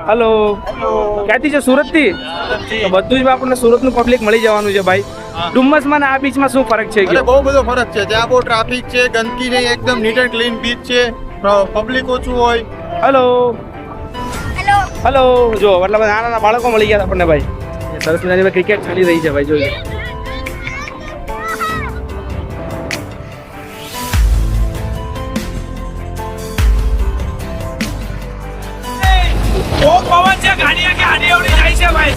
Hello, ક્યાંથી છે? સુરત થી? તો બધું જ આપણને સુરત નું પબ્લિક મળી જવાનું છે ભાઈ. ડુમ્મસમાં ને આ બીચમાં શું ફરક છે? બહુ બધો ફરક છે. ત્યાં બહુ ટ્રાફિક છે, ગંદકી નહીં, એકદમ નીટ એન્ડ ક્લીન બીચ છે, પબ્લિક ઓછું હોય. હેલો હેલો, જો મતલબ નાના નાના બાળકો મળી ગયા આપણને ભાઈ. સરસ મજાની ક્રિકેટ ચાલી રહી છે ભાઈ, જોઈએ. ઓ પવન છે, ગાડીયા કે આડી અવડી જાય છે ભાઈ.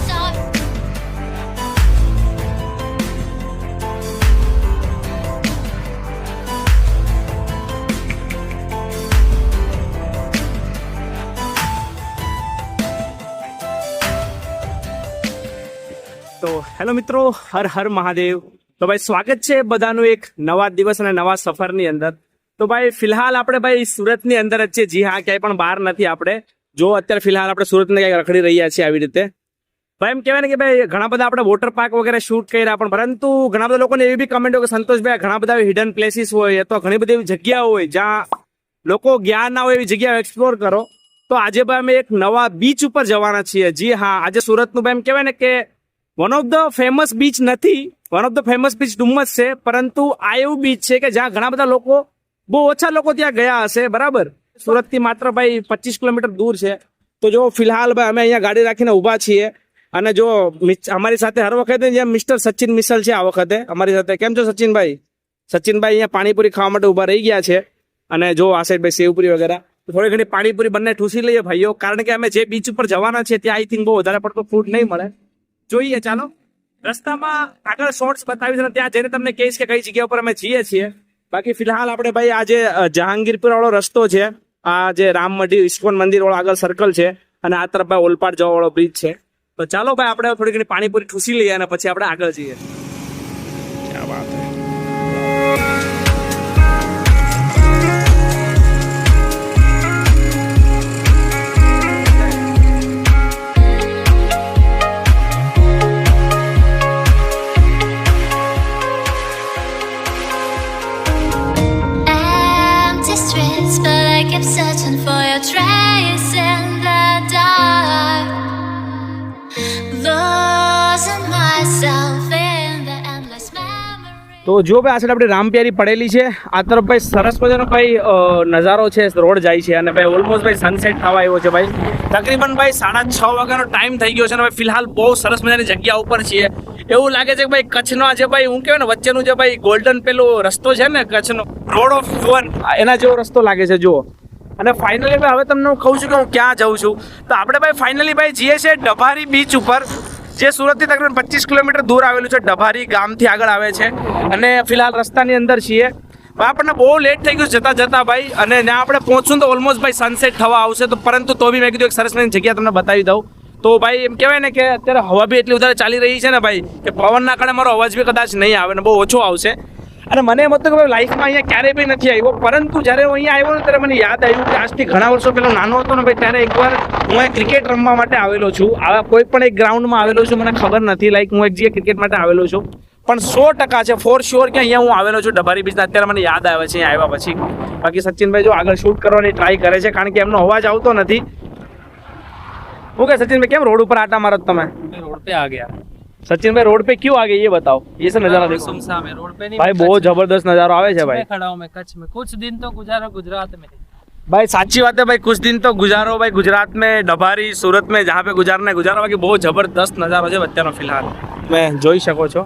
તો હેલો મિત્રો, હર હર મહાદેવ. તો ભાઈ સ્વાગત છે બધાનું એક નવા દિવસ અને નવા સફરની અંદર. તો ભાઈ ફિલહાલ આપણે ભાઈ સુરતની અંદર જ છે. જી હા, ક્યાંય પણ બહાર નથી આપણે. જો અત્યારે ફિલહાલ આપણે સુરતને ક્યાંક રખડી રહ્યા છીએ આવી રીતે. ભાઈ એમ કહેવાય ને કે ભાઈ ઘણા બધા આપણે વોટર પાર્ક વગેરે શૂટ કર્યા, પણ પરંતુ ઘણા બધા લોકોને એવી બી કમેન્ટ હોય કે સંતોષભાઈ ઘણા બધા હિડન પ્લેસીસ હોય અથવા ઘણી બધી એવી જગ્યાઓ હોય જ્યાં લોકો ગયા ના હોય, એવી જગ્યાઓ એક્સપ્લોર કરો. તો આજે ભાઈ અમે એક નવા બીચ ઉપર જવાના છીએ. જી હા, આજે સુરતનું ભાઈ એમ કહેવાય ને કે one of the famous beach નથી, one of the famous beach Dumas છે, પરંતુ આ એવું બીચ છે કે જ્યાં ઘણા બધા લોકો, બહુ ઓછા લોકો ત્યાં ગયા હશે, બરાબર. સુરતથી માત્ર ભાઈ 25 કિલોમીટર દૂર છે. તો જો ફિલહાલ ભાઈ અમે અહીંયા ગાડી રાખીને ઊભા છીએ અને જો અમારી સાથે હર વખતે જેમ મિસ્ટર સચિન મિસલ છે આ વખતે અમારી સાથે. કેમ છો સચિનભાઈ? સચિનભાઈ અહીંયા પાણીપુરી ખાવા માટે ઊભા રહી ગયા છે અને જો આ સાઈડ ભાઈ સેવપુરી વગેરે થોડી ઘણી પાણીપુરી બંને ઠૂસી લઈએ ભાઈઓ, કારણ કે અમે જે બીચ ઉપર જવાના છે ત્યાં આઈ થિંક બહુ વધારે પડતો ફૂડ નહીં મળે. જોઈએ, ચાલો રસ્તામાં આગળ શોર્ટ્સ બતાવીશ અને ત્યાં જઈને તમને કહીશ કે કઈ જગ્યા ઉપર અમે જઈએ છીએ. બાકી ફિલહાલ આપણે ભાઈ આજે જહાંગીરપુર વાળો રસ્તો છે, આ જે રામ મંદિર ઇસ્કોન મંદિર વાળો આગળ સર્કલ છે અને આ તરફ ભાઈ ઓલપાડ જવા વાળો બ્રિજ છે. તો ચાલો ભાઈ આપણે થોડી ઘણી પાણીપુરી ઠૂસી લઈએ અને પછી આપણે આગળ જઈએ. ક્યા વાત હે. Kept searching for your trace in the dark, losing myself in the endless memory. તો જો ભાઈ આ સાઈડ આપણી રામપ્યારી પડેલી છે, આ તરફ ભાઈ સરસ મજાનો ભાઈ નજારો છે, રોડ જાય છે અને ભાઈ ઓલમોસ્ટ ભાઈ સનસેટ થવા આવ્યો છે ભાઈ. તકરીબન ભાઈ 6:30 વાગ્યાનો ટાઈમ થઈ ગયો છે અને ભાઈ ફિલહાલ બહુ સરસ મજાની જગ્યા ઉપર છીએ. એવું લાગે છે કે ભાઈ કચ્છનો આજે ભાઈ હું કહેવાય ને વચ્ચેનું જે ભાઈ ગોલ્ડન પેલો રસ્તો છે ને કચ્છનો રોડ ઓફ વન, એના જેવો રસ્તો લાગે છે જુઓ. અને ફાઇનલી ભાઈ હવે તમને હું કહું છું કે હું ક્યાં જાઉં છું. તો આપણે ભાઈ ફાઇનલી ભાઈ જઈએ છીએ ડભારી બીચ ઉપર, જે સુરતથી તકરીબન 25 કિલોમીટર દૂર આવેલું છે. ડભારી ગામથી આગળ આવે છે અને ફિલહાલ રસ્તાની અંદર છીએ. આપણને બહુ લેટ થઈ ગયું જતા જતા ભાઈ, અને ત્યાં આપણે પહોંચશું તો ઓલમોસ્ટ ભાઈ સનસેટ થવા આવશે. તો પરંતુ તો બી મેં કીધું એક સરસ મજાની જગ્યા તમને બતાવી દઉં. તો ભાઈ એમ કહેવાય ને કે અત્યારે હવા બી એટલી વધારે ચાલી રહી છે ને ભાઈ કે પવનના કારણે મારો અવાજ બી કદાચ નહીં આવે ને બહુ ઓછો આવશે. અને મને એમ હતું કે ભાઈ લાઈફમાં અહીંયા ક્યારેય બી નથી આવ્યો, પરંતુ જ્યારે હું અહીંયા આવ્યો ને ત્યારે મને યાદ આવ્યું કે આજથી ઘણા વર્ષો પહેલાં નાનો હતો ને ભાઈ ત્યારે એકવાર હું અહીંયા ક્રિકેટ રમવા માટે આવેલો છું. આવા કોઈ પણ એક ગ્રાઉન્ડમાં આવેલો છું, મને ખબર નથી, લાઈક હું એક જગ્યાએ ક્રિકેટ માટે આવેલો છું, પણ 100% છે ફોર શ્યોર કે અહીંયા હું આવેલો છું ડભારી બીચના. અત્યારે મને યાદ આવે છે અહીંયા આવ્યા પછી. બાકી સચિનભાઈ જો આગળ શૂટ કરવાની ટ્રાય કરે છે કારણ કે એમનો અવાજ આવતો નથી. હું કે સचिन કેમ रोड ऊपर आटा मारो તમે? रोड पे आ गया सचिन भाई रोड पे क्यों आ गए ये बताओ. ये सब नजारा देखो सुमसाम है, रोड पे नहीं भाई, बहुत जबरदस्त नजारा आवे છે भाई. खड़ा हूं मैं कच्छ में, कुछ दिन तो गुजारा गुजरात में. भाई साची बात है भाई, कुछ दिन तो गुजारो भाई गुजरात में, डभारी सूरत में, जहाँ पे गुजारना है गुजारो. बाकी बहुत जबरदस्त नजारो છે અત્યારનો ફિલહાલ मैं જોઈ શકો છો.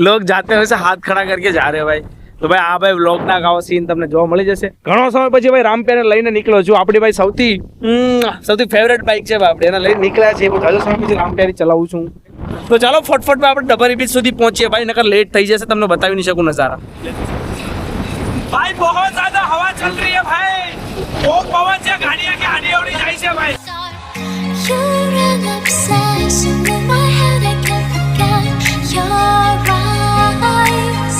लोग जाते हुए से हाथ खड़ा करके जा रहे हैं भाई. તો ભાઈ આ ભાઈ વ્લોગના આવો સીન તમને જોવા મળી જશે. ઘણો સમય પછી ભાઈ રામપ્યારને લઈને નીકળ્યો છું. આપણી ભાઈ સૌથી ફેવરેટ બાઇક છે ભાઈ, આપણે એને લઈને નીકળ્યા છે. હું ઘણો સમય પછી રામપ્યારી ચલાવું છું. તો ચાલો ફટફટ આપણે ડભારી બીચ સુધી પહોંચીએ ભાઈ, નકર લેટ થઈ જશે, તમને બતાવી નહીં શકું નજારા. ભાઈ બહુ જ્યાદા હવા ચલ રહી है ભાઈ, બહુ પવન છે, ગાડીયા કે આડી અવડી જાય છે ભાઈ. You're an obsession in my head, I can't forget your eyes,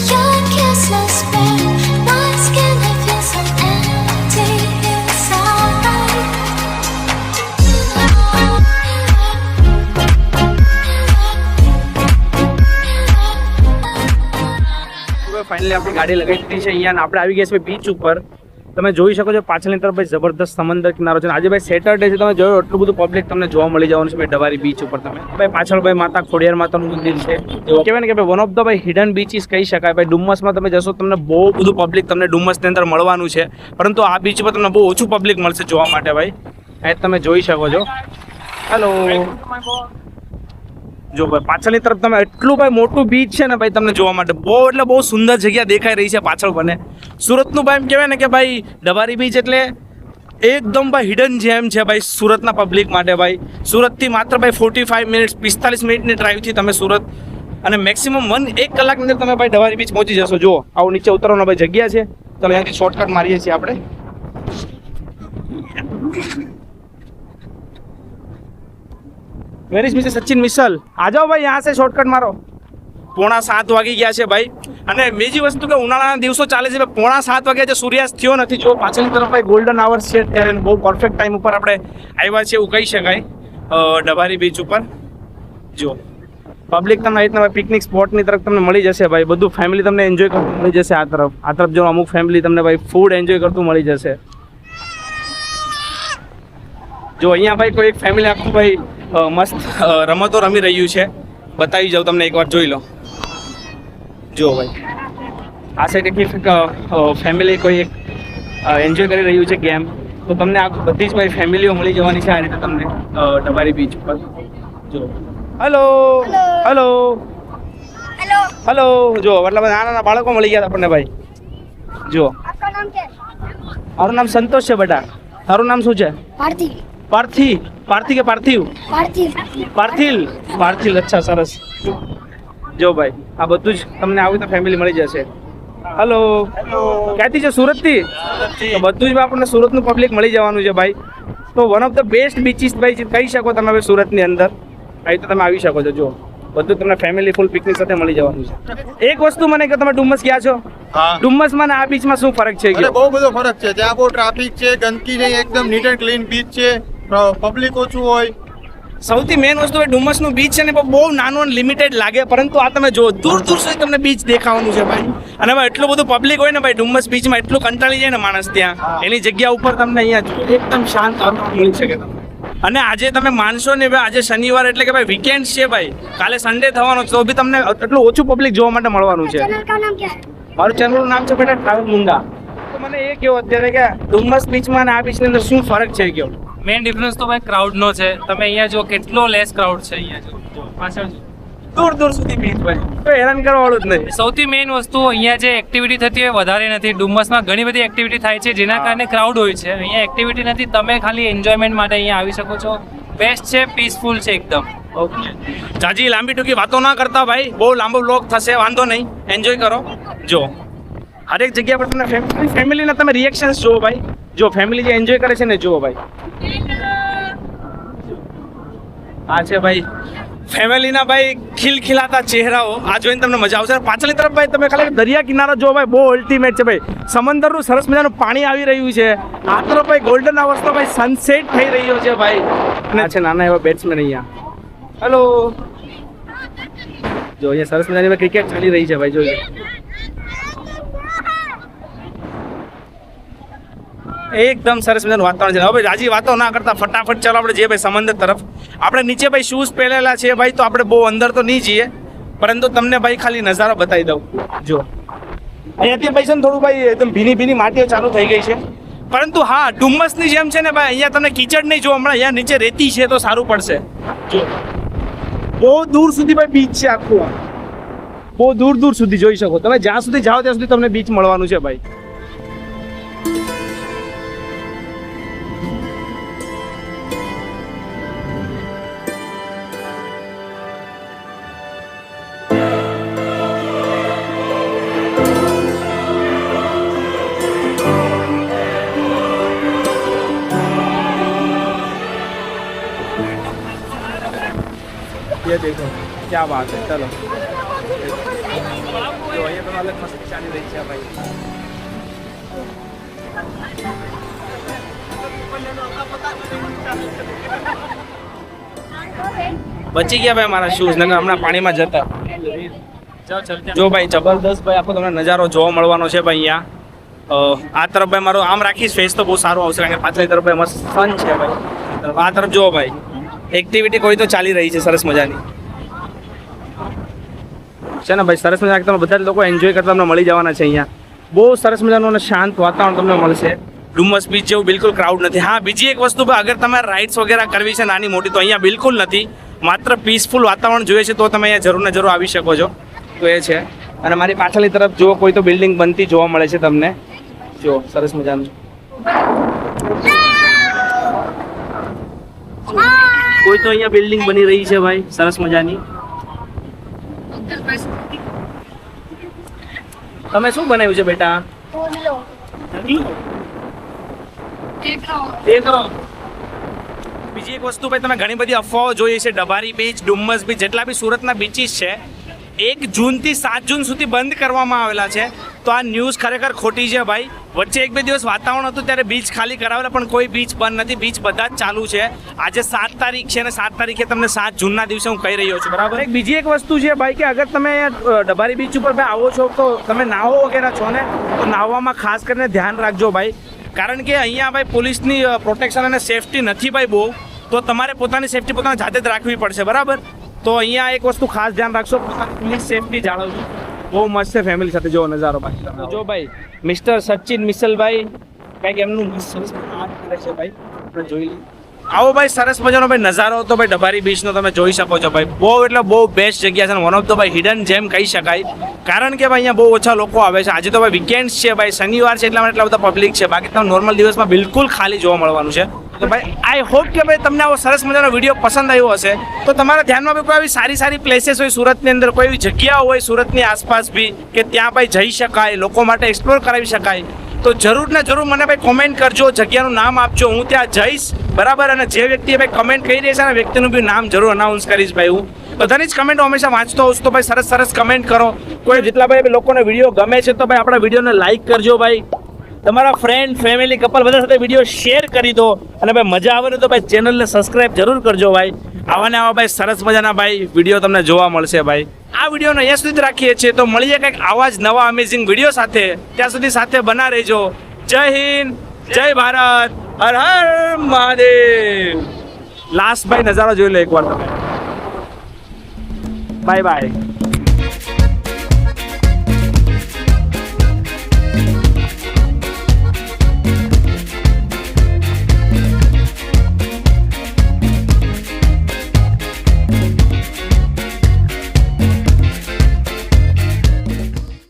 your kisses burn my skin, I feel so empty inside. Finally આપણી ગાડી લગાવી દીધી છે અહીંયા, આપણે આવી ગયા છે બીચ ઉપર. તમે જોઈ શકો છો પાછળની તરફ ભાઈ જબરદસ્ત સમંદર કિનારો છે. આજે ભાઈ સેટરડે છે, તમે જોયો એટલું બધું પબ્લિક તમને જોવા મળી જવાનું છે ભાઈ ડબારી બીચ ઉપર. તમે ભાઈ પાછળ ભાઈ માતા ખોડિયાર માતાનું મંદિર છે. કહેવાય ને કે ભાઈ વન ઓફ ધ ભાઈ હિડન બીચીસ કહી શકાય. ભાઈ ડુમ્મસમાં તમે જશો તમને બહુ બધું પબ્લિક તમને ડુમ્મસની અંદર મળવાનું છે, પરંતુ આ બીચ પર તમને બહુ ઓછું પબ્લિક મળશે જોવા માટે ભાઈ. અહીં તમે જોઈ શકો છો. હેલો, જો ભાઈ પાછળની તરફ તમે એટલું ભાઈ મોટું બીચ છે ને ભાઈ તમને જોવા માટે બહુ એટલે બહુ સુંદર જગ્યા દેખાઈ રહી છે પાછળ બને. સુરતનું ભાઈ એમ કહેવાય ને કે ભાઈ ડબારી બીચ એટલે એકદમ ભાઈ હિડન જેમ છે ભાઈ સુરતના પબ્લિક માટે. ભાઈ સુરતથી માત્ર ભાઈ 45 મિનિટ્સ 45 મિનિટની ડ્રાઈવથી તમે સુરત અને મેક્સિમમ 1 કલાકની અંદર તમે ભાઈ ડબારી બીચ પહોંચી જશો. જો આવું નીચે ઉતરવાનો ભાઈ જગ્યા છે. ચાલો અહીંયાથી શોર્ટકટ મારીએ છીએ આપણે. Where is mister Sachin misal? આ જાઓ ભાઈ, यहाँ से શોર્ટકટ મારો. 6:45 વાગી ગયા છે ભાઈ. અને બીજી વસ્તુ કે ઉનાળાના દિવસો ચાલે છે ભાઈ. 6:45 વાગ્યા છે, સૂર્યાસ્ત થયો નથી. જો પાછળની તરફ ભાઈ ગોલ્ડન આવર્સ છે ત્યારે બહુ પરફેક્ટ ટાઈમ ઉપર આપણે આવ્યા છે એવું કહી શકાય ડબારી બીચ ઉપર. જો પબ્લિક તમને આ રીતના પિકનિક સ્પોટની તરફ તમને મળી જશે ભાઈ. બધું ફેમિલી તમને એન્જોય કરતું મળી જશે. આ તરફ જો અમુક ફેમિલી તમને ભાઈ ફૂડ એન્જોય કરતું મળી જશે. જો અહીંયા ભાઈ કોઈ એક ફેમિલી આખું ભાઈ મસ્ત રમતો રમી રહ્યું છે. બતાવી જાઉં તમને, એકવાર જોઈ લો. જો ભાઈ આ સાઈડ એક ફેમિલી કોઈ એક એન્જોય કરી રહ્યું છે ગેમ. તો તમને આ બધી જ ભાઈ ફેમિલીઓ મળી જવાની છે આ રીતે તમને ડબારી બીચ ઉપર. જો હેલો હેલો હેલો. જો મતલબ નાના નાના બાળકો મળી ગયા આપણને ભાઈ. જો મારું નામ સંતોષ છે બેટા. તારું નામ શું છે? પાર્થિવ. પાર્થિવ કે પાર્થિવ? પાર્થિલ. અચ્છા, સરસ. જો ભાઈ આ બધું જ તમને આવી તો ફેમિલી મળી જશે. હેલો, ક્યાંથી છે? સુરતથી? તો બધું જ આપણને સુરતનું પબ્લિક મળી જવાનું છે ભાઈ. તો one of the best beaches ભાઈ કહી શકો તમે ભાઈ સુરતની અંદર. અહીં તો તમે આવી શકો છો. જો બધું તમને ફેમિલી ફૂલ પિકનિક સાથે મળી જવાનું છે. એક વસ્તુ મને કે તમે ડુમ્મસ ગયા છો, હા. ડુમ્મસમાં ને આ બીચમાં શું ફરક છે? અરે બહુ બધો ફરક છે. ત્યાં બહુ ટ્રાફિક છે, ગંદકી નહીં, એકદમ નીટ એન્ડ ક્લીન બીચ છે, પબ્લિક ઓછું હોય. સૌથી મેઇન વસ્તુ એ ડુમ્મસનું બીચ છે ને બહુ નાનું અને લિમિટેડ લાગે, પરંતુ આ તમે જો દૂર દૂર સુધી તમને બીચ દેખાવાનું છે ભાઈ. અને ભાઈ એટલું બધું પબ્લિક હોય ને ભાઈ ડુમ્મસ બીચમાં, એટલું કંટાળી જાય ને માણસ ત્યાં. એની જગ્યા ઉપર તમને અહીંયા એકદમ શાંત વાતાવરણ મળી શકે તમને. અને આજે તમે માનશો ને ભાઈ, આજે શનિવાર એટલે કે ભાઈ વીકેન્ડ છે ભાઈ, કાલે સન્ડે થવાનો છે, તો બી તમને એટલું ઓછું પબ્લિક જોવા માટે મળવાનું છે. મારું ચેનલનું નામ છે બેટા ટ્રાવેલ મુંડા. તો મને એ કહો અત્યારે કે ડુમ્મસ બીચમાં અને આ બીચની અંદર શું ફરક છે કહો? મેઇન ડિફરન્સ તો ભાઈ ક્રાઉડનો છે. તમે અહીંયા જો કેટલો લેસ ક્રાઉડ છે અહીંયા જો પાછળ જો. દૂર દૂર સુધી બીચ ભાઈ, કોઈ હેરાન કરવા વાળું જ નહીં. સૌથી મેઇન વસ્તુ અહીંયા જે એક્ટિવિટી થતી હોય વધારે નથી. ડુમ્મસમાં ઘણી બધી એક્ટિવિટી થાય છે જેના કારણે ક્રાઉડ હોય છે. અહીંયા એક્ટિવિટી નથી. તમે ખાલી એન્જોયમેન્ટ માટે અહીંયા આવી શકો છો. બેસ્ટ છે, પીસફુલ છે એકદમ. ઓકે, જાજી લાંબી ટૂંકી વાતો ના કરતા ભાઈ, બહુ લાંબો બ્લોગ થશે, વાંધો નહીં, એન્જોય કરો. જો હરેક જગ્યા પર તમને ફેમિલીના તમે રિએક્શન્સ જુઓ ભાઈ. જો ફેમિલી જે એન્જોય કરે છે ને જુઓ ભાઈ. આ છે ભાઈ ફેમિલીના ભાઈ ખિલખિલાતા ચહેરાઓ. આ જોઈને તમને મજા આવશે. પાછળની તરફ ભાઈ તમે ખાલી દરિયા કિનારો જો ભાઈ, બહુ અલ્ટિમેટ છે ભાઈ. સમંદરનું સરસ મજાનું પાણી આવી રહ્યું છે. આ તરફ ભાઈ ગોલ્ડન અવર્સનો ભાઈ સનસેટ થઈ રહ્યો છે ભાઈ. અને આ છે નાના એવા બેટ્સમેન અહીંયા. હેલો, જો અહીંયા સરસ મજાની ભાઈ ક્રિકેટ ચાલી રહી છે ભાઈ. જોઈ એકદમ સરસ મજાનું વાતાવરણ છે. હવે રાજી વાતો ના કરતા ફટાફટ ચાલો આપણે જઈએ ભાઈ સમંદર તરફ. આપણે નીચે ભાઈ શૂઝ પહેરેલા છે ભાઈ, તો આપણે બહુ અંદર તો નહીં જઈએ, પરંતુ તમને ભાઈ ખાલી નજારો બતાવી દઉં. જો અહીંયાથી ભાઈ છે ને થોડું ભાઈ એકદમ ભીની ભીની માટીઓ ચાલુ થઈ ગઈ છે, પરંતુ હા ડુમ્મસની જેમ છે ને ભાઈ અહીંયા તમને કીચડ નહીં જો. હમણાં અહીંયા નીચે રેતી છે તો સારું પડશે. જો બહુ દૂર સુધી ભાઈ બીચ છે આખું, બહુ દૂર દૂર સુધી જોઈ શકો તમે. જ્યાં સુધી જાઓ ત્યાં સુધી તમને બીચ મળવાનું છે ભાઈ. ये देखो क्या बात है. चलो जो ये तो अलग मस्ती चाली रही है भाई. બચી ગયા ભાઈ મારા શૂઝ, નકર હમણાં પાણીમાં જતા. જાઓ ચલતે જો ભાઈ જબરદસ્ત ભાઈ આખો તમને નજારો જોવા મળવાનો છે ભાઈ અહીંયા. આ તરફ ભાઈ મારો આમ રાખીશ ફેસ તો બહુ સારું આવશે કારણ કે પાછળની તરફ ભાઈ મસ્ત સન છે ભાઈ. આ તરફ જુઓ ભાઈ, એક્ટિવિટી કોઈ તો ચાલી રહી છે સરસ મજાની છે ને ભાઈ. સરસ મજા તમે બધા જ લોકો એન્જોય કરતા તમને મળી જવાના છે અહીંયા. બહુ સરસ મજાનું અને શાંત વાતાવરણ તમને મળશે. ડુમસ બીચ જેવું બિલકુલ ક્રાઉડ નથી. હા, બીજી એક વસ્તુ ભાઈ, અગર તમારે રાઇડ્સ વગેરે કરવી છે નાની મોટી તો અહીંયા બિલકુલ નથી. માત્ર પીસફુલ વાતાવરણ જોઈએ છે તો તમે અહીંયા જરૂર ને જરૂર આવી શકો છો. તો એ છે. અને મારી પાછળની તરફ જુઓ, કોઈ તો બિલ્ડિંગ બનતી જોવા મળે છે તમને. જુઓ સરસ મજાનું. કોઈ તો અહીંયા બિલ્ડિંગ બની રહી છે ભાઈ સરસ મજાની. તમે શું બનાવ્યું છે બેટા? બીજી એક વસ્તુ ભાઈ, તમે ઘણી બધી અફવાઓ જોઈ છે. ડબારી બીચ, ડુમ્મસ બીચ, જેટલા બી સુરતના બીચીસ છે 1 જૂનથી 7 જૂન સુધી બંધ કરવામાં આવેલા છે. તો આ ન્યૂઝ ખરેખર ખોટી છે ભાઈ. વચ્ચે 1-2 દિવસ વાતાવરણ હતું ત્યારે બીચ ખાલી કરાવેલા, પણ કોઈ બીચ બંધ નથી. બીચ બધા જ ચાલુ છે. આજે 7 તારીખ છે અને 7 તારીખે તમને 7 જૂનના દિવસે હું કહી રહ્યો છું, બરાબર. એક બીજી એક વસ્તુ છે ભાઈ કે અગર તમે ડબારી બીચ ઉપર ભાઈ આવો છો તો તમે નાહો વગેરે છો ને, તો નાહવામાં ખાસ કરીને ધ્યાન રાખજો ભાઈ. કારણ કે અહીંયા ભાઈ પોલીસની પ્રોટેક્શન અને સેફટી નથી ભાઈ બહુ. તો તમારે પોતાની સેફટી પોતાની જાતે જ રાખવી પડશે, બરાબર. તો અહીંયા એક વસ્તુ ખાસ ધ્યાન રાખશો, પોતાની પોલીસ સેફટી જાળવજો. બહુ મસ્ત છે ફેમિલી સાથે જો નજારો. બાકી તમે જો ભાઈ, મિસ્ટર સચિન મિસલભાઈ કંઈક એમનું સરસ કરે છે ભાઈ, આપણે જોઈ લઈએ. આવો ભાઈ, સરસ મજાનો ભાઈ નજારો તો ભાઈ ડબારી બીચનો તમે જોઈ શકો છો ભાઈ. બહુ એટલે બહુ બેસ્ટ જગ્યા છે. વન ઓફ ધ ભાઈ હિડન જેમ કહી શકાય. કારણ કે ભાઈ અહીંયા બહુ ઓછા લોકો આવે છે. આજે તો ભાઈ વીકેન્ડ્સ છે ભાઈ, શનિવાર છે, એટલા માટે એટલા બધા પબ્લિક છે. બાકી તમને નોર્મલ દિવસમાં બિલકુલ ખાલી જોવા મળવાનું છે. તો ભાઈ આઈ હોપ કે ભાઈ તમને આવો સરસ મજાનો વિડીયો પસંદ આવ્યો હશે. તો તમારા ધ્યાનમાં બી કોઈ આવી સારી સારી પ્લેસીસ હોય સુરતની અંદર, કોઈ એવી જગ્યાઓ હોય સુરતની આસપાસ બી કે ત્યાં ભાઈ જઈ શકાય, લોકો માટે એક્સપ્લોર કરાવી શકાય, તો જરૂર ને જરૂર મને ભાઈ કોમેન્ટ કરજો, જગ્યાનું નામ આપજો. હું ત્યાં જઈશ, બરાબર. અને જે વ્યક્તિએ ભાઈ કમેન્ટ કરી રહી છે ને વ્યક્તિનું બી નામ જરૂર અનાઉન્સ કરીશ ભાઈ. હું બધાની જ કમેન્ટ હંમેશા વાંચતો હોઉં છું. તો ભાઈ સરસ સરસ કમેન્ટ કરો. કોઈ જેટલા ભાઈ લોકોને વિડીયો ગમે છે તો ભાઈ આપણા વિડીયોને લાઈક કરજો ભાઈ. તમારા ફ્રેન્ડ, ફેમિલી, કપલ બધા સાથે વિડીયો શેર કરી દો. અને ભાઈ મજા આવે ને તો ભાઈ ચેનલને સબસ્ક્રાઇબ જરૂર કરજો ભાઈ. આવા ને આવા ભાઈ સરસ મજાના ભાઈ વિડીયો તમને જોવા મળશે ભાઈ. આ વિડીયોને અહીંયા સુધી જ રાખીએ છીએ. તો મળીએ કંઈક આવા જ નવા અમેઝિંગ વિડીયો સાથે. ત્યાં સુધી સાથે બના રહેજો. જય હિન્દ, જય ભારત, હર હર મહાદેવ. લાસ્ટ ભાઈ નજારો જોઈ લો એકવાર તમે. Bye bye.